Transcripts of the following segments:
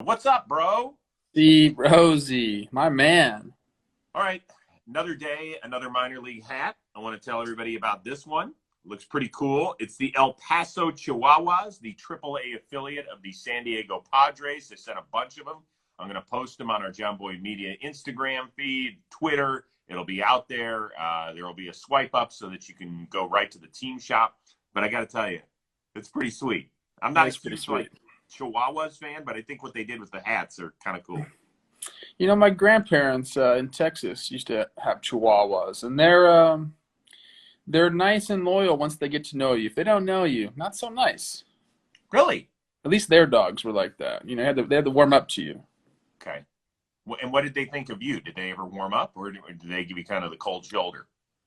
What's up, bro? Steve Rosie, my man. All right, another day, another minor league hat. I want to tell everybody about this one. Looks pretty cool. It's the El Paso Chihuahuas, the AAA affiliate of the San Diego Padres. They sent a bunch of them. I'm going to post them on our JOMBOY Media Instagram feed, Twitter. It'll be out there. There will be a swipe up so that you can go right to the team shop. But I got to tell you, it's pretty sweet. I'm not a That's pretty huge sweet. Chihuahuas fan, but I think what they did with the hats are kind of cool. You know, my grandparents in Texas used to have Chihuahuas, and they're nice and loyal once they get to know you. If they don't know you, not so nice. Really? At least their dogs were like that. You know, they had to warm up to you. Okay. And what did they think of you? Did they ever warm up, or did they give you kind of the cold shoulder?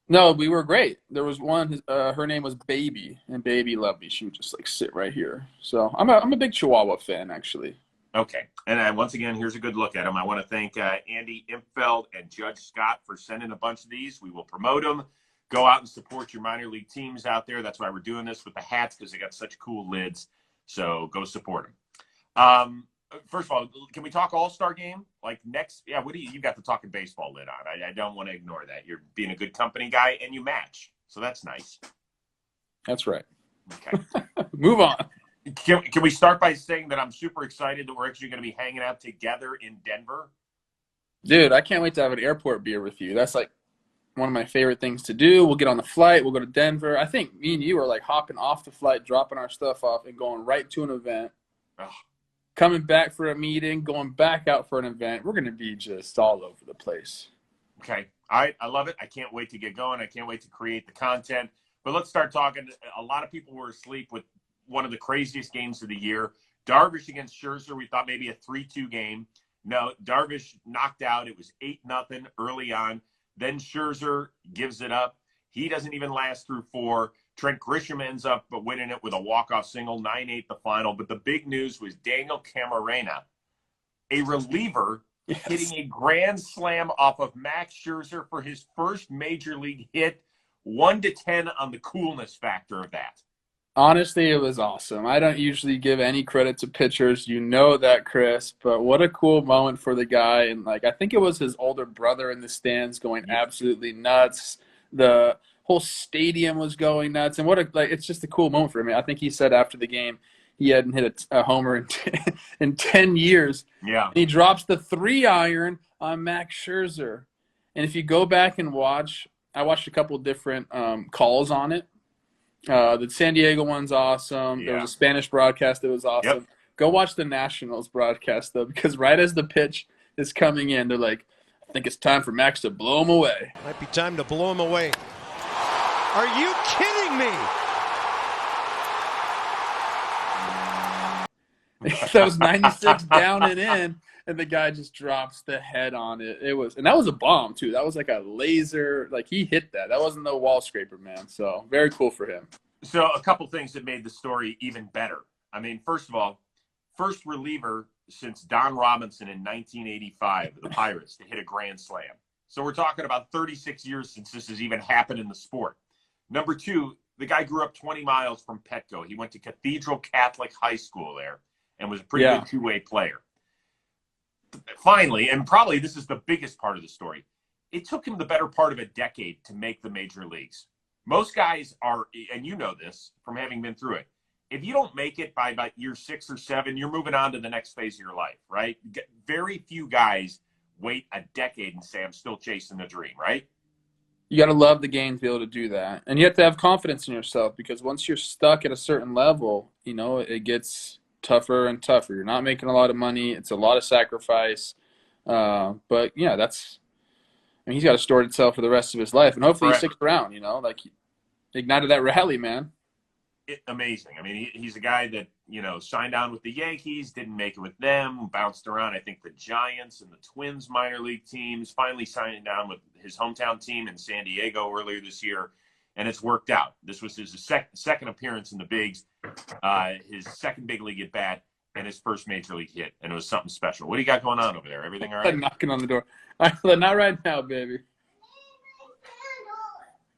No, we were great. There was one. Her name was Baby, and Baby loved me. She would just like sit right here. So I'm a big Chihuahua fan, actually. Okay. And once again, here's a good look at them. I want to thank Andy Impfeld and Judge Scott for sending a bunch of these. We will promote them. Go out and support your minor league teams out there. That's why we're doing this with the hats, because they got such cool lids. So go support them. First of all, can we talk All-Star game? Like next, yeah, what do you got the talking baseball lid on? I don't want to ignore that. You're being a good company guy, and you match. So that's nice. That's right. Okay. Move on. Can we start by saying that I'm super excited that we're actually going to be hanging out together in Denver? Dude, I can't wait to have an airport beer with you. That's like one of my favorite things to do. We'll get on the flight. We'll go to Denver. I think me and you are like hopping off the flight, dropping our stuff off, and going right to an event. Ugh. Coming back for a meeting, going back out for an event. We're going to be just all over the place. Okay. I love it. I can't wait to get going. I can't wait to create the content. But let's start talking. A lot of people were asleep with one of the craziest games of the year. Darvish against Scherzer, we thought maybe a 3-2 game. No, Darvish knocked out. It was 8-0 early on. Then Scherzer gives it up. He doesn't even last through 4. Trent Grisham ends up winning it with a walk-off single, 9-8 the final. But the big news was Daniel Camarena, a reliever, hitting a grand slam off of Max Scherzer for his first major league hit. 1 to 10 on the coolness factor of that. Honestly, it was awesome. I don't usually give any credit to pitchers. You know that, Chris. But what a cool moment for the guy. And, like, I think it was his older brother in the stands going absolutely nuts. The whole stadium was going nuts. And it's just a cool moment for him. I think he said after the game he hadn't hit a homer in 10 years. Yeah. And he drops the 3-iron on Max Scherzer. And if you go back and watch, I watched a couple of different calls on it. The San Diego one's awesome. Yeah. There was a Spanish broadcast that was awesome. Yep. Go watch the Nationals broadcast, though, because right as the pitch is coming in, they're like, I think it's time for Max to blow him away. Might be time to blow him away. Are you kidding me? That was 96 down and in, and the guy just drops the head on it. And that was a bomb, too. That was like a laser. Like, he hit that. That wasn't no wall scraper, man. So, very cool for him. So, a couple things that made the story even better. I mean, first of all, first reliever since Don Robinson in 1985, the Pirates, to hit a grand slam. So, we're talking about 36 years since this has even happened in the sport. Number 2, the guy grew up 20 miles from Petco. He went to Cathedral Catholic High School there and was a pretty good two-way player. Finally, and probably this is the biggest part of the story, it took him the better part of a decade to make the major leagues. Most guys are, and you know this from having been through it, if you don't make it by about year 6 or 7, you're moving on to the next phase of your life, right? Very few guys wait a decade and say, I'm still chasing the dream, right? You got to love the game to be able to do that. And you have to have confidence in yourself, because once you're stuck at a certain level, you know, it gets tougher and tougher. You're not making a lot of money. It's a lot of sacrifice. But, yeah, he's got to store itself for the rest of his life. And hopefully he sticks around, you know, like he ignited that rally, man. Amazing. I mean, he's a guy that, you know, signed on with the Yankees, didn't make it with them, bounced around, I think, the Giants and the Twins minor league teams, finally signing down with his hometown team in San Diego earlier this year, and it's worked out. This was his second appearance in the bigs, his second big league at bat, and his first major league hit, and it was something special. What do you got going on over there? Everything all right? Knocking on the door. Not right now, baby.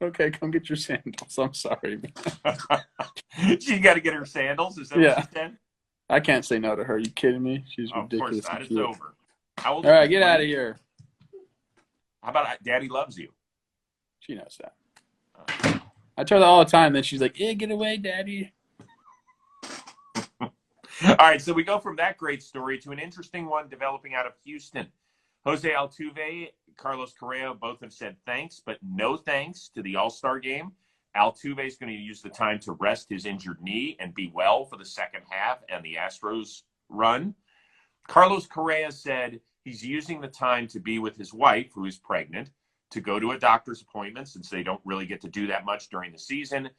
Okay, come get your sandals. I'm sorry, man. She got to get her sandals. Is that what she said? I can't say no to her. Are you kidding me? She's Of course ridiculous. not. It's Cute. over. How old All is right, she? get out of here. How about Daddy loves you? She knows that. I tell her all the time. Then she's like, "Yeah, get away, Daddy." All right, so we go from that great story to an interesting one developing out of Houston. Jose Altuve, Carlos Correa both have said thanks, but no thanks to the All-Star game. Altuve is going to use the time to rest his injured knee and be well for the second half and the Astros run. Carlos Correa said he's using the time to be with his wife, who is pregnant, to go to a doctor's appointment since they don't really get to do that much during the season.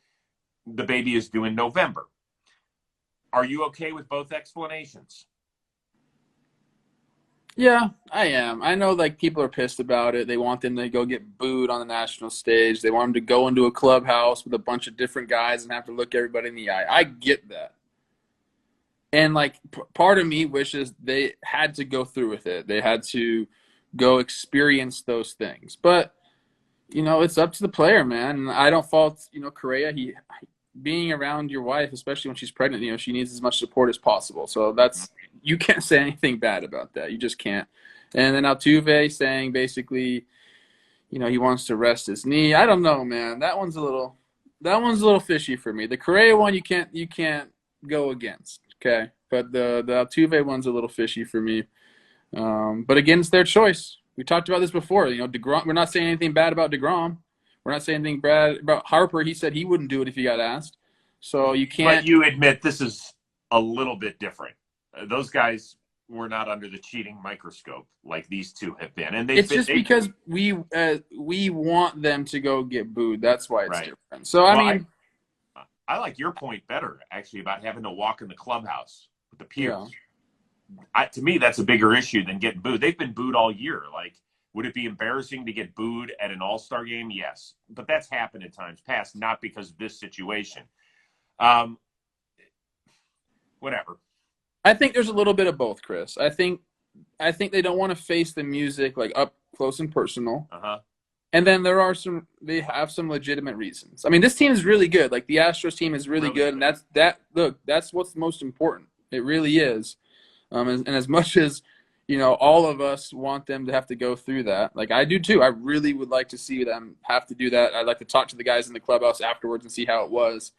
The baby is due in November. Are you okay with both explanations? Yeah, I am. I know like people are pissed about it. They want them to go get booed on the national stage. They want them to go into a clubhouse with a bunch of different guys and have to look everybody in the eye. I get that. And like part of me wishes they had to go through with it. They had to go experience those things. But it's up to the player, man. And I don't fault, Correa. Being around your wife, especially when she's pregnant, she needs as much support as possible. So you can't say anything bad about that. You just can't. And then Altuve saying basically, he wants to rest his knee. I don't know, man. That one's a little fishy for me. The Correa one you can't go against. Okay. But the Altuve one's a little fishy for me. But again, it's their choice. We talked about this before. DeGrom, we're not saying anything bad about DeGrom. We're not saying anything bad about Harper. He said he wouldn't do it if he got asked. So you can't. But you admit this is a little bit different. Those guys were not under the cheating microscope like these two have been, and it's just because we want them to go get booed. That's why it's different. So I like your point better actually about having to walk in the clubhouse with the peers. Yeah. To me, that's a bigger issue than getting booed. They've been booed all year. Like, would it be embarrassing to get booed at an All-Star game? Yes. But that's happened in times past, not because of this situation. Whatever. I think there's a little bit of both, Chris. I think they don't want to face the music like up close and personal. Uh-huh. And then they have some legitimate reasons. I mean, this team is really good. Like the Astros team is really good. And that's what's most important. It really is. And as much as, all of us want them to have to go through that. Like I do too. I really would like to see them have to do that. I'd like to talk to the guys in the clubhouse afterwards and see how it was.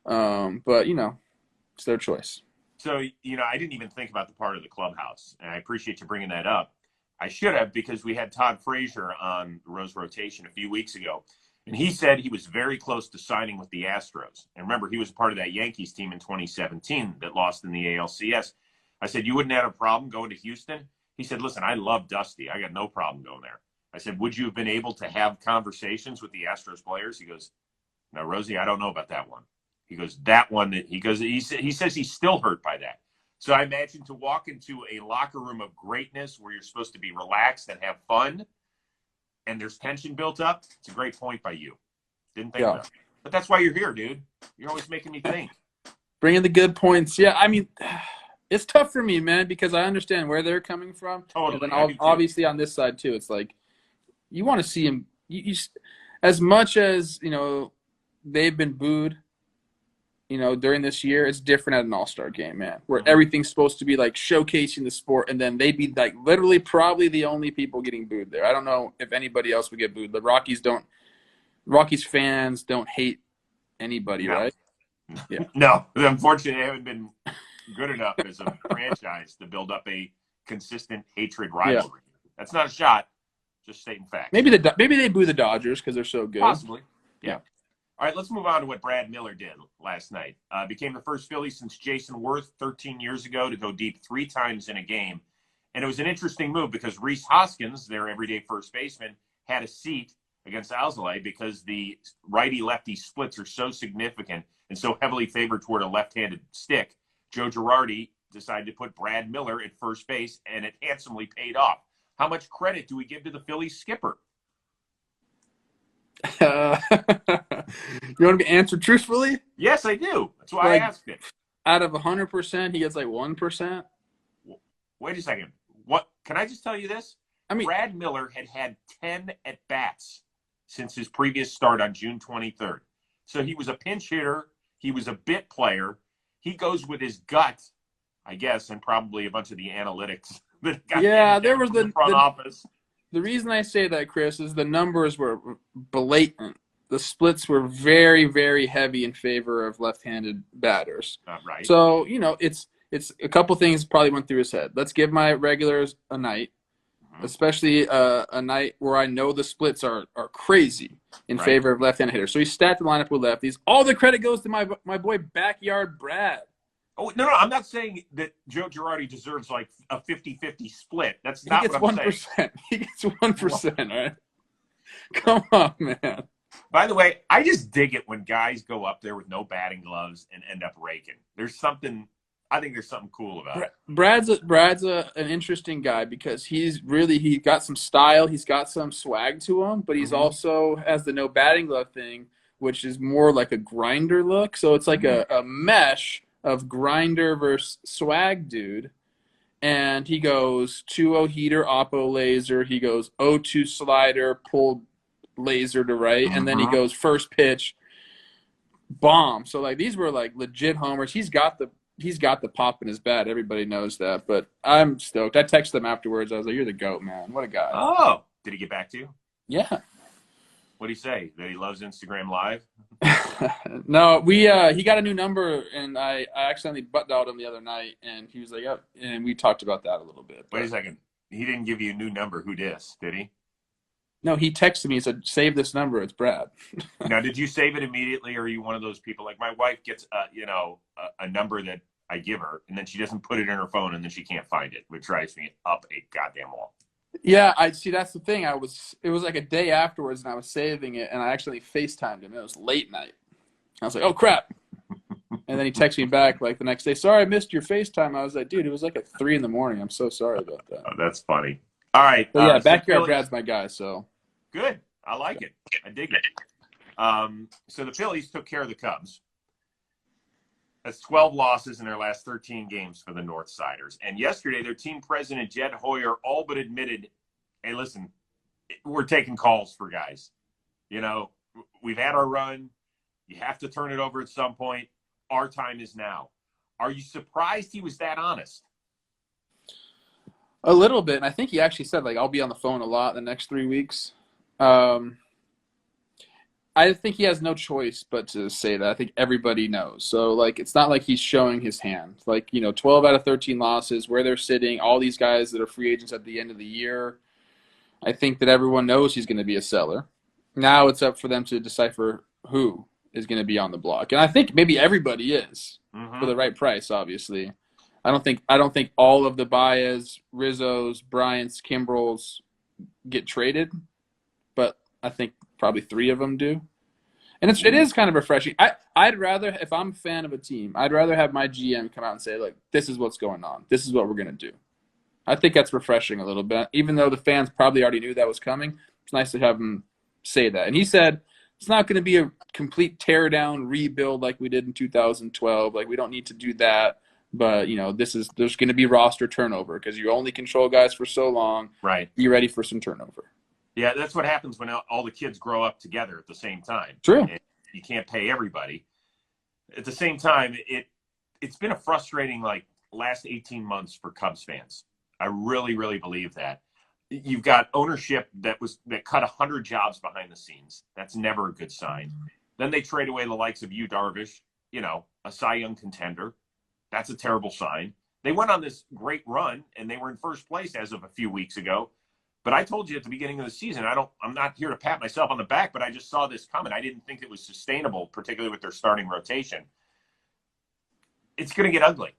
But it's their choice. So, I didn't even think about the part of the clubhouse, and I appreciate you bringing that up. I should have, because we had Todd Frazier on the Rose Rotation a few weeks ago, and he said he was very close to signing with the Astros. And remember, he was part of that Yankees team in 2017 that lost in the ALCS. I said, you wouldn't have a problem going to Houston? He said, listen, I love Dusty. I got no problem going there. I said, would you have been able to have conversations with the Astros players? He goes, no, Rosie, I don't know about that one. He goes, that one, he says he's still hurt by that. So I imagine to walk into a locker room of greatness where you're supposed to be relaxed and have fun, and there's tension built up, it's a great point by you. Didn't think about it. But that's why you're here, dude. You're always making me think. Bringing the good points. Yeah, I mean, it's tough for me, man, because I understand where they're coming from. Totally. And then obviously on this side, too, it's like you want to see him. As much as, they've been booed, during this year, it's different at an All-Star game, man, where everything's supposed to be like showcasing the sport, and then they'd be like literally probably the only people getting booed there. I don't know if anybody else would get booed. The Rockies fans don't hate anybody, right? Yeah. No, unfortunately, they haven't been good enough as a franchise to build up a consistent hatred rivalry. Yeah. That's not a shot, just stating facts. Maybe they boo the Dodgers because they're so good. Possibly, yeah. All right, let's move on to what Brad Miller did last night. Became the first Philly since Jason Worth 13 years ago to go deep 3 times in a game. And it was an interesting move because Rhys Hoskins, their everyday first baseman, had a seat against Alzolay because the righty-lefty splits are so significant and so heavily favored toward a left-handed stick. Joe Girardi decided to put Brad Miller at first base, and it handsomely paid off. How much credit do we give to the Phillies skipper? You want to answer truthfully? Yes, I do. That's why I asked it. Out of 100%, he gets like 1%. Wait a second. What? Can I just tell you this? I mean, Brad Miller had 10 at-bats since his previous start on June 23rd. So he was a pinch hitter. He was a bit player. He goes with his gut I guess, and probably a bunch of the analytics that got there was the front office. The reason I say that, Chris, is the numbers were blatant. The splits were very, very heavy in favor of left-handed batters. Right. So, it's a couple things probably went through his head. Let's give my regulars a night, especially a night where I know the splits are crazy in favor of left-handed hitters. So he stacked the lineup with lefties. All the credit goes to my boy Backyard Brad. Oh, no, I'm not saying that Joe Girardi deserves like a 50-50 split. That's not what I'm saying. He gets 1%, right? Come on, man. By the way, I just dig it when guys go up there with no batting gloves and end up raking. I think there's something cool about it. Brad's an interesting guy because he got some style, he's got some swag to him, but he's also has the no batting glove thing, which is more like a grinder look. So it's like a mesh of grinder versus swag dude. And he goes 2-0 heater, oppo laser. He goes 0-2 slider, pulled laser to right. And then he goes first pitch, bomb. So like these were like legit homers. He's got the pop in his bat. Everybody knows that. But I'm stoked. I texted him afterwards. I was like, "You're the GOAT, man. What a guy." Oh, did he get back to you? Yeah. What did he say? That he loves Instagram Live? No, he got a new number, and I accidentally butt-dialed him the other night, and he was like, "Yep," and we talked about that a little bit. Wait a second. He didn't give you a new number. Who did he? No, he texted me and said, "Save this number. It's Brad." Now, did you save it immediately, or are you one of those people like my wife gets a number that I give her, and then she doesn't put it in her phone, and then she can't find it, which drives me up a goddamn wall. Yeah, I see. That's the thing. It was like a day afterwards, and I was saving it, and I actually FaceTimed him. It was late night. I was like, "Oh crap!" And then he texted me back like the next day. "Sorry, I missed your FaceTime." I was like, "Dude, it was like at 3 a.m. I'm so sorry about that." Oh, that's funny. All right. But yeah, Backyard Brad's my guy. So good. I like it. I dig it. So the Phillies took care of the Cubs. That's 12 losses in their last 13 games for the Northsiders. And yesterday, their team president, Jed Hoyer, all but admitted, "Hey, listen, we're taking calls for guys. We've had our run. You have to turn it over at some point. Our time is now." Are you surprised he was that honest? a little bit. And I think he actually said, like, I'll be on the phone a lot the next 3 weeks. I think he has no choice but to say that. I think everybody knows. So, like, it's not like he's showing his hand. Like, 12 out of 13 losses, where they're sitting, all these guys that are free agents at the end of the year. I think that everyone knows he's going to be a seller. Now it's up for them to decipher who is going to be on the block. And I think maybe everybody is for the right price, obviously. I don't think all of the Baez, Rizzos, Bryants, Kimbrels get traded, but I think probably 3 of them do. And it is kind of refreshing. I'd rather, if I'm a fan of a team, I'd rather have my GM come out and say, look, this is what's going on. This is what we're going to do. I think that's refreshing a little bit. Even though the fans probably already knew that was coming, it's nice to have him say that. And he said it's not going to be a complete tear-down rebuild like we did in 2012. Like, we don't need to do that. But, there's going to be roster turnover because you only control guys for so long. Right. Be ready for some turnover. Yeah, that's what happens when all the kids grow up together at the same time. True. And you can't pay everybody. At the same time, it's been a frustrating, last 18 months for Cubs fans. I really, really believe that. You've got ownership that cut 100 jobs behind the scenes. That's never a good sign. Then they trade away the likes of Yu Darvish, a Cy Young contender. That's a terrible sign. They went on this great run, and they were in first place as of a few weeks ago. But I told you at the beginning of the season, I'm not here to pat myself on the back, but I just saw this coming. I didn't think it was sustainable, particularly with their starting rotation. It's going to get ugly.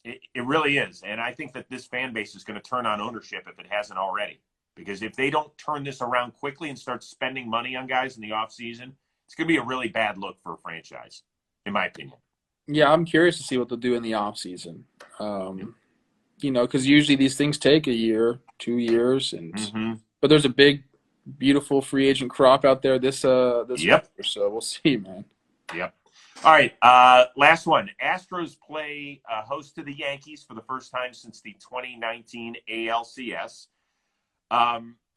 It really is. And I think that this fan base is going to turn on ownership if it hasn't already. Because if they don't turn this around quickly and start spending money on guys in the offseason, it's going to be a really bad look for a franchise, in my opinion. Yeah, I'm curious to see what they'll do in the offseason. Because usually these things take a year, 2 years, but there's a big, beautiful free agent crop out there this year, so we'll see, man. Yep. All right, last one. Astros play host to the Yankees for the first time since the 2019 ALCS.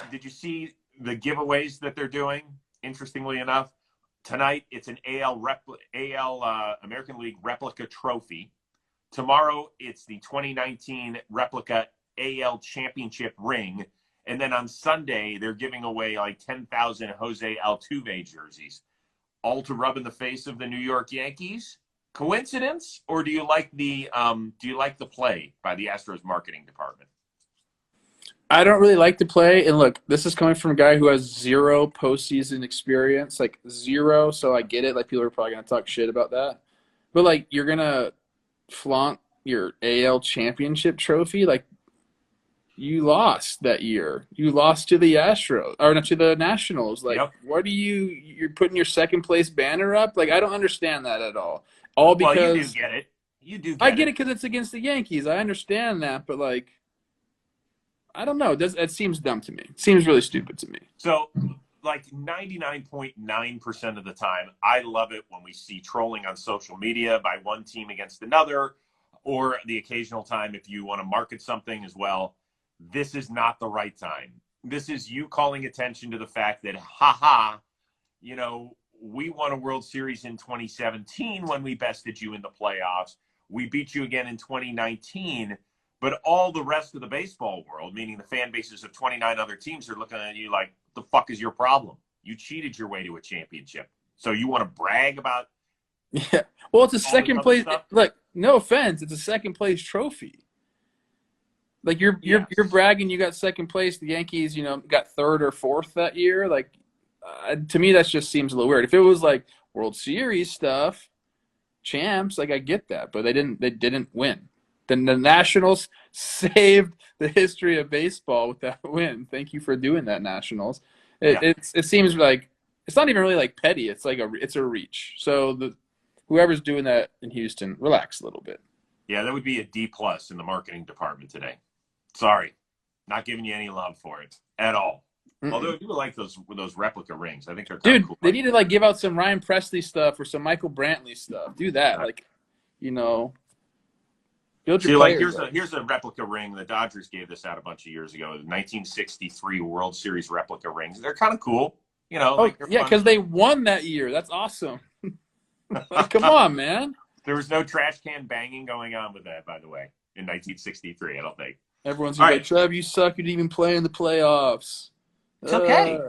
Did you see the giveaways that they're doing? Interestingly enough, tonight it's an AL American League replica trophy. Tomorrow, it's the 2019 replica AL championship ring. And then on Sunday, they're giving away like 10,000 Jose Altuve jerseys, all to rub in the face of the New York Yankees. Coincidence, or do you like the play by the Astros marketing department? I don't really like to play, and look, this is coming from a guy who has 0 postseason experience, like 0. So I get it. Like, people are probably gonna talk shit about that, but like, you're gonna flaunt your AL championship trophy. Like, you lost that year. You lost to the Astros, or not, to the Nationals. Like, Yep. what are you're putting your second place banner up? Like, I don't understand that at all. All because Well, you do get it. You do get I get it because it's against the Yankees. I understand that, but like, I don't know. It seems dumb to me. It seems really stupid to me. So, like 99.9% of the time, I love it when we see trolling on social media by one team against another, or the occasional time if you want to market something as well. This is not the right time. This is you calling attention to the fact that, we won a World Series in 2017 when we bested you in the playoffs. We beat you again in 2019. But all the rest of the baseball world, meaning the fan bases of 29 other teams, are looking at you like, the fuck is your problem? You cheated your way to a championship. So you want to brag about? Yeah. Well, it's a second place. Stuff? Look, no offense, it's a second place trophy. Like, you're bragging you got second place. The Yankees, got 3rd or 4th that year. Like, to me, that just seems a little weird. If it was like World Series stuff, champs, like, I get that, but they didn't win. Then the Nationals saved the history of baseball with that win. Thank you for doing that, Nationals. It seems like it's not even really like petty. It's like it's a reach. So whoever's doing that in Houston, relax a little bit. Yeah, that would be a D+ in the marketing department today. Sorry, not giving you any love for it at all. Mm-mm. Although people like those replica rings, I think they're kind of cool. They need to like give out some Ryan Presley stuff or some Michael Brantley stuff. Do that, See, like here's a replica ring. The Dodgers gave this out a bunch of years ago. The 1963 World Series replica rings. They're kind of cool, because they won that year. That's awesome. Like, come on, man. There was no trash can banging going on with that, by the way, in 1963. I don't think. Everyone's like, Trev, you suck. You didn't even play in the playoffs. It's okay.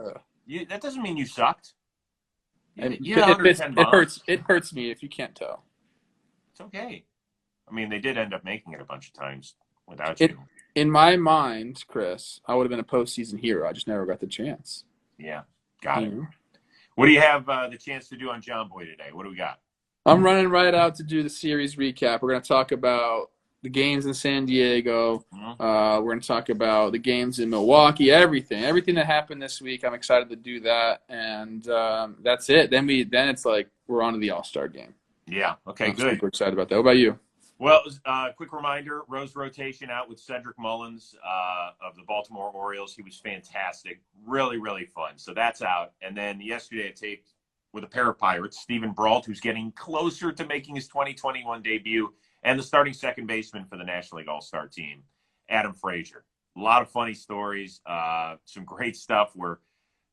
That doesn't mean you sucked. It hurts me if you can't tell. It's okay. I mean, they did end up making it a bunch of times without you. In my mind, Chris, I would have been a postseason hero. I just never got the chance. Yeah, got it. What do you have the chance to do on JOMBOY today? What do we got? I'm running right out to do the series recap. We're going to talk about the games in San Diego. Mm-hmm. We're going to talk about the games in Milwaukee, everything that happened this week. I'm excited to do that, and that's it. Then it's like we're on to the All-Star game. Yeah, okay, I'm good. super excited about that. What about you? Well, quick reminder, Rose rotation out with Cedric Mullins of the Baltimore Orioles. He was fantastic. Really, really fun. So that's out. And then yesterday I taped with a pair of Pirates, Stephen Brault, who's getting closer to making his 2021 debut, and the starting second baseman for the National League All-Star team, Adam Frazier. A lot of funny stories, some great stuff where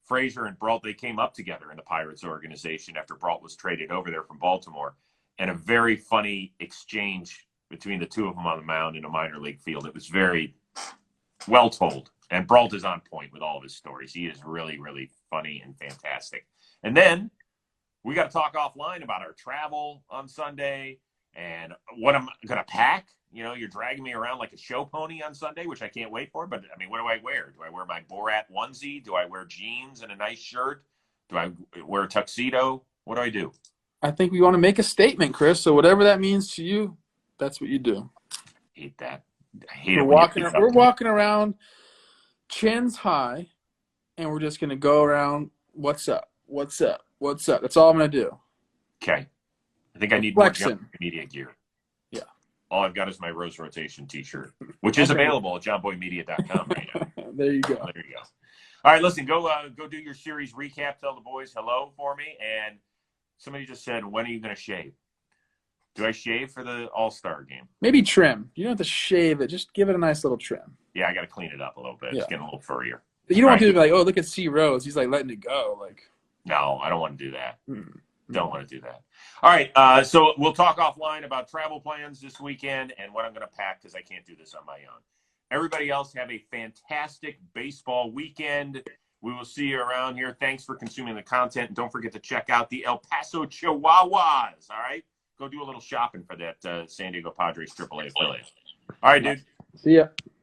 Frazier and Brault, they came up together in the Pirates organization after Brault was traded over there from Baltimore. And a very funny exchange between the two of them on the mound in a minor league field. It was very well told. And Brault is on point with all of his stories. He is really, really funny and fantastic. And then we got to talk offline about our travel on Sunday and what I'm going to pack. You're dragging me around like a show pony on Sunday, which I can't wait for. But, I mean, what do I wear? Do I wear my Borat onesie? Do I wear jeans and a nice shirt? Do I wear a tuxedo? What do I do? I think we want to make a statement, Chris. So whatever that means to you, that's what you do. I hate that. I hate it. We're walking around chins high, and we're just going to go around, what's up, what's up, what's up. That's all I'm going to do. Okay. I think I need more media gear. Yeah. All I've got is my Rose Rotation t-shirt, which is available at johnboymedia.com right now. There you go. There you go. All right, listen, go do your series recap. Tell the boys hello for me, and somebody just said, when are you going to shave? Do I shave for the All-Star game? Maybe trim. You don't have to shave it. Just give it a nice little trim. Yeah, I got to clean it up a little bit. Yeah. It's getting a little furrier. You don't want people to be like, oh, look at C. Rose. He's like letting it go. Like, no, I don't want to do that. Don't want to do that. All right, so we'll talk offline about travel plans this weekend and what I'm going to pack because I can't do this on my own. Everybody else have a fantastic baseball weekend. We will see you around here. Thanks for consuming the content. And don't forget to check out the El Paso Chihuahuas, all right? Go do a little shopping for that San Diego Padres AAA affiliate. All right, dude. See ya.